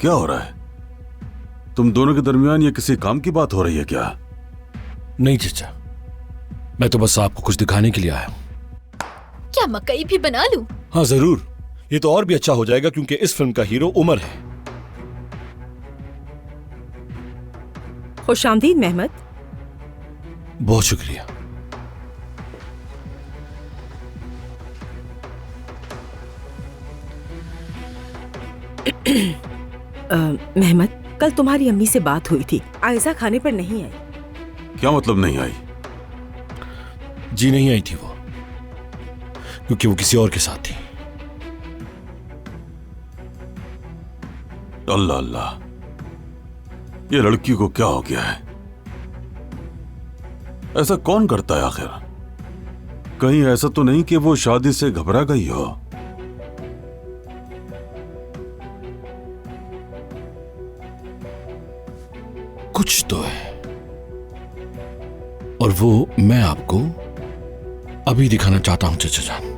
क्या हो रहा है? तुम दोनों के दरमियान ये किसी काम की बात हो रही है क्या? नहीं चचा, मैं तो बस आपको कुछ दिखाने के लिए आया हूं। क्या मकई भी बना लूं? हाँ जरूर, ये तो और भी अच्छा हो जाएगा क्योंकि इस फिल्म का हीरो उमर है। खुशामदीद मेहमद। बहुत शुक्रिया। मेहमद, कल तुम्हारी अम्मी से बात हुई थी, आयजा खाने पर नहीं आई। क्या मतलब नहीं आई? जी नहीं आई थी वो, क्योंकि वो किसी और के साथ थी। अल्लाह अल्लाह, ये लड़की को क्या हो गया है? ऐसा कौन करता है आखिर? कहीं ऐसा तो नहीं कि वो शादी से घबरा गई हो? कुछ तो है, और वो मैं आपको अभी दिखाना चाहता हूं चचा जान।